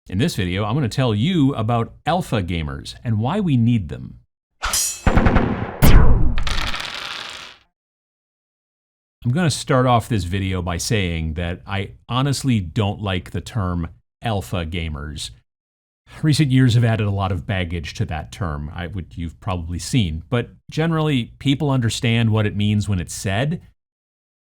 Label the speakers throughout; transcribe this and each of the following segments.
Speaker 1: In this video, I'm going to tell you about alpha gamers and why we need them. I'm going to start off this video by saying that I honestly don't like the term alpha gamers. Recent years have added a lot of baggage to that term, you've probably seen, but generally people understand what it means when it's said.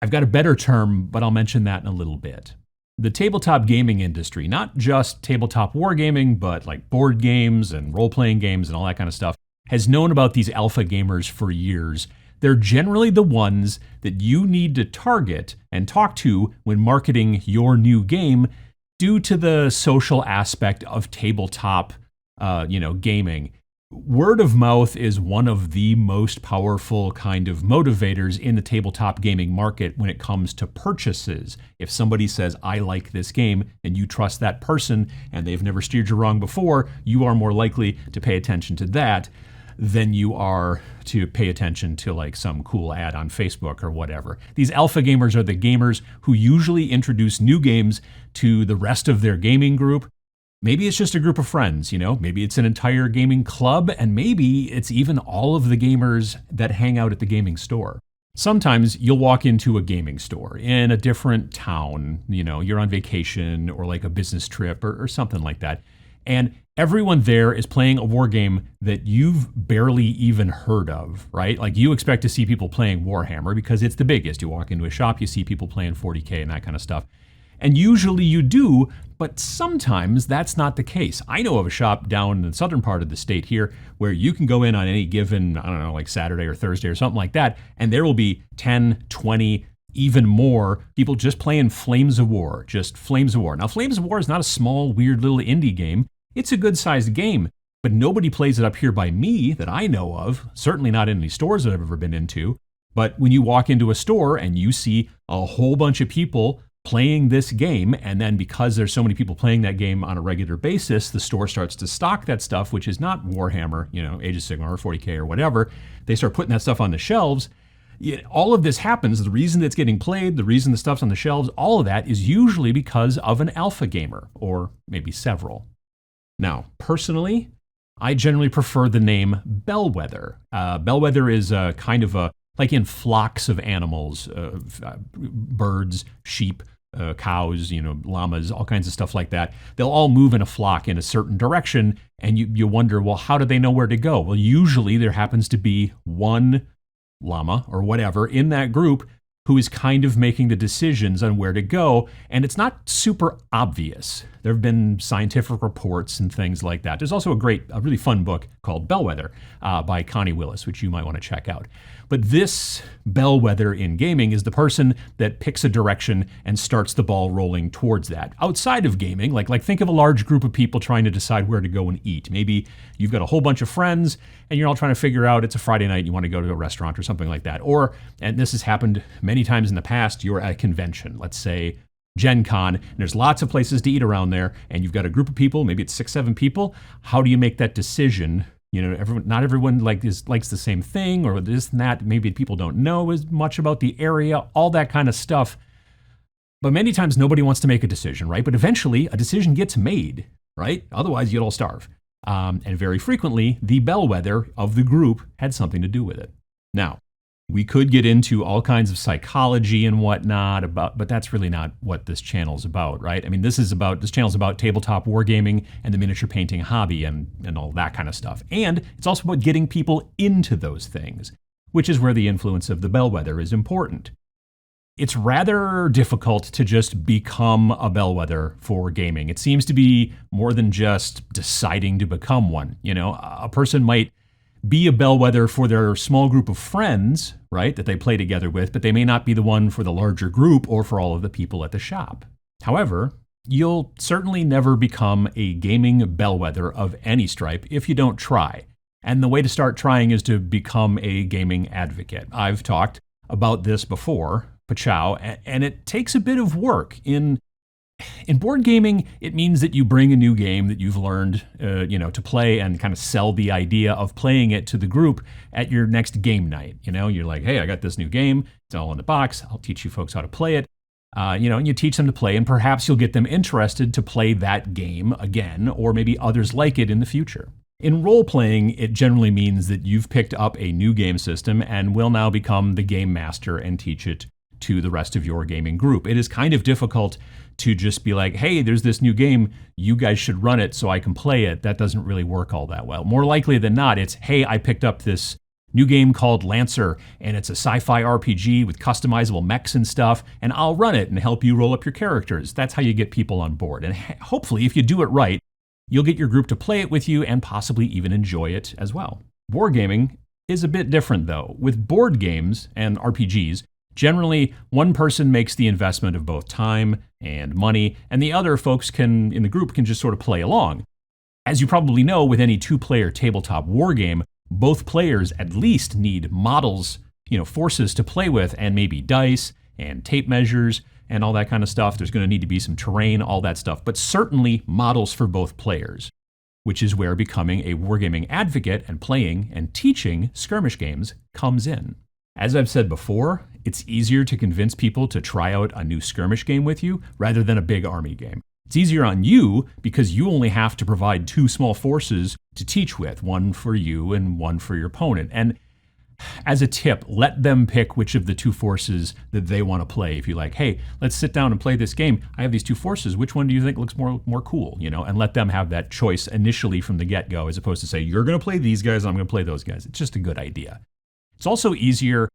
Speaker 1: I've got a better term, but I'll mention that in a little bit. The tabletop gaming industry, not just tabletop wargaming, but like board games and role-playing games and all that kind of stuff, has known about these alpha gamers for years. They're generally the ones that you need to target and talk to when marketing your new game due to the social aspect of tabletop gaming. Word of mouth is one of the most powerful kind of motivators in the tabletop gaming market when it comes to purchases. If somebody says, I like this game, and you trust that person, and they've never steered you wrong before, you are more likely to pay attention to that than you are to pay attention to like some cool ad on Facebook or whatever. These alpha gamers are the gamers who usually introduce new games to the rest of their gaming group. Maybe it's just a group of friends, maybe it's an entire gaming club, and maybe it's even all of the gamers that hang out at the gaming store. Sometimes you'll walk into a gaming store in a different town, you're on vacation or like a business trip or something like that. And everyone there is playing a war game that you've barely even heard of, right? Like you expect to see people playing Warhammer because it's the biggest. You walk into a shop, you see people playing 40K and that kind of stuff. And usually you do, but sometimes that's not the case. I know of a shop down in the southern part of the state here where you can go in on any given, like Saturday or Thursday or something like that, and there will be 10, 20, even more people just playing Flames of War, just Flames of War. Now, Flames of War is not a small, weird little indie game. It's a good-sized game, but nobody plays it up here by me that I know of, certainly not in any stores that I've ever been into. But when you walk into a store and you see a whole bunch of people playing this game, and then because there's so many people playing that game on a regular basis, the store starts to stock that stuff, which is not Warhammer, Age of Sigmar or 40K or whatever. They start putting that stuff on the shelves. All of this happens, the reason it's getting played, the reason the stuff's on the shelves, all of that is usually because of an alpha gamer, or maybe several. Now, personally, I generally prefer the name Bellwether. Bellwether is kind of like in flocks of animals, birds, sheep, cows, llamas, all kinds of stuff like that. They'll all move in a flock in a certain direction, and you wonder, well, how do they know where to go? Well, usually there happens to be one llama or whatever in that group who is kind of making the decisions on where to go, and it's not super obvious. There have been scientific reports and things like that. There's also a really fun book called Bellwether by Connie Willis, which you might want to check out. But this bellwether in gaming is the person that picks a direction and starts the ball rolling towards that. Outside of gaming, like think of a large group of people trying to decide where to go and eat. Maybe you've got a whole bunch of friends and you're all trying to figure out it's a Friday night, you want to go to a restaurant or something like that. Or, and this has happened many times in the past, you're at a convention, let's say Gen Con, and there's lots of places to eat around there, and you've got a group of people, maybe it's 6, 7 people. How do you make that decision? Not everyone likes the same thing, or this and that. Maybe people don't know as much about the area, all that kind of stuff. But many times nobody wants to make a decision, right? But eventually a decision gets made, right? Otherwise you'd all starve. And very frequently the bellwether of the group had something to do with it. Now, we could get into all kinds of psychology and whatnot but that's really not what this channel is about, right? I mean, this channel is about tabletop wargaming and the miniature painting hobby and all that kind of stuff. And it's also about getting people into those things, which is where the influence of the bellwether is important. It's rather difficult to just become a bellwether for gaming. It seems to be more than just deciding to become one. A person might be a bellwether for their small group of friends, right, that they play together with, but they may not be the one for the larger group or for all of the people at the shop. However, you'll certainly never become a gaming bellwether of any stripe if you don't try. And the way to start trying is to become a gaming advocate. I've talked about this before, Pachow, and it takes a bit of work. In board gaming, it means that you bring a new game that you've learned, to play and kind of sell the idea of playing it to the group at your next game night. You're like, hey, I got this new game. It's all in the box. I'll teach you folks how to play it. And you teach them to play, and perhaps you'll get them interested to play that game again, or maybe others like it in the future. In role-playing, it generally means that you've picked up a new game system and will now become the game master and teach it to the rest of your gaming group. It is kind of difficult to just be like, hey, there's this new game, you guys should run it so I can play it. That doesn't really work all that well. More likely than not, it's, hey, I picked up this new game called Lancer, and it's a sci-fi RPG with customizable mechs and stuff, and I'll run it and help you roll up your characters. That's how you get people on board. And hopefully, if you do it right, you'll get your group to play it with you and possibly even enjoy it as well. Wargaming is a bit different though. With board games and RPGs, generally one person makes the investment of both time and money, and the other folks in the group can just sort of play along. As you probably know, with any two-player tabletop wargame, both players at least need models, forces to play with, and maybe dice and tape measures and all that kind of stuff. There's going to need to be some terrain, all that stuff, but certainly models for both players, which is where becoming a wargaming advocate and playing and teaching skirmish games comes in. As I've said before, it's easier to convince people to try out a new skirmish game with you rather than a big army game. It's easier on you because you only have to provide two small forces to teach with, one for you and one for your opponent. And as a tip, let them pick which of the two forces that they want to play. If you're like, hey, let's sit down and play this game. I have these two forces. Which one do you think looks more cool? And let them have that choice initially from the get-go, as opposed to say, you're going to play these guys, I'm going to play those guys. It's just a good idea. It's also easier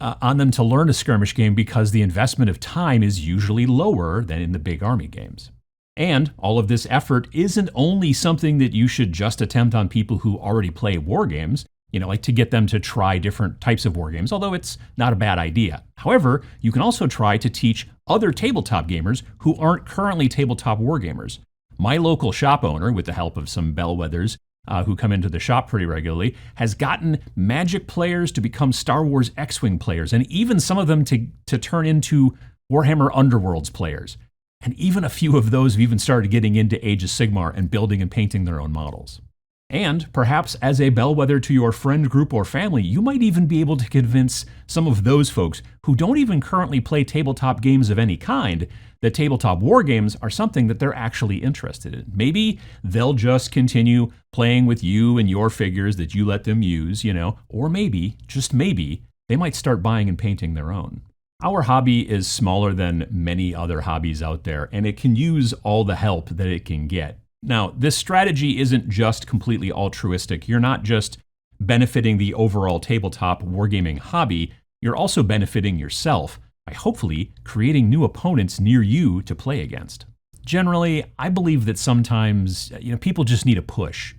Speaker 1: on them to learn a skirmish game because the investment of time is usually lower than in the big army games. And all of this effort isn't only something that you should just attempt on people who already play war games, like to get them to try different types of war games, although it's not a bad idea. However, you can also try to teach other tabletop gamers who aren't currently tabletop war gamers. My local shop owner, with the help of some Bellwethers who come into the shop pretty regularly, has gotten Magic players to become Star Wars X-Wing players, and even some of them to turn into Warhammer Underworlds players. And even a few of those have even started getting into Age of Sigmar and building and painting their own models. And perhaps as a bellwether to your friend group or family, you might even be able to convince some of those folks who don't even currently play tabletop games of any kind that tabletop war games are something that they're actually interested in. Maybe they'll just continue playing with you and your figures that you let them use, or maybe, just maybe, they might start buying and painting their own. Our hobby is smaller than many other hobbies out there, and it can use all the help that it can get. Now, this strategy isn't just completely altruistic. You're not just benefiting the overall tabletop wargaming hobby, you're also benefiting yourself by hopefully creating new opponents near you to play against. Generally, I believe that sometimes, people just need a push.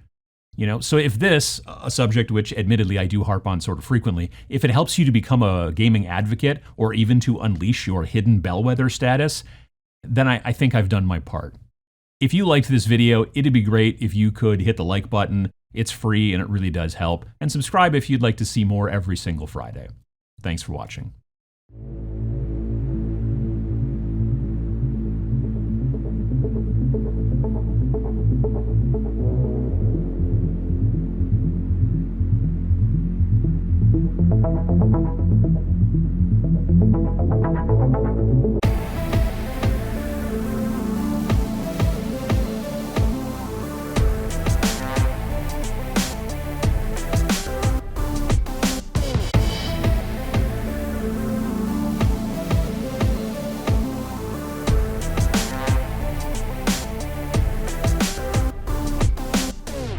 Speaker 1: So if this, a subject which admittedly I do harp on sort of frequently, if it helps you to become a gaming advocate or even to unleash your hidden bellwether status, then I think I've done my part. If you liked this video, it'd be great if you could hit the like button. It's free and it really does help. And subscribe if you'd like to see more every single Friday. Thanks for watching.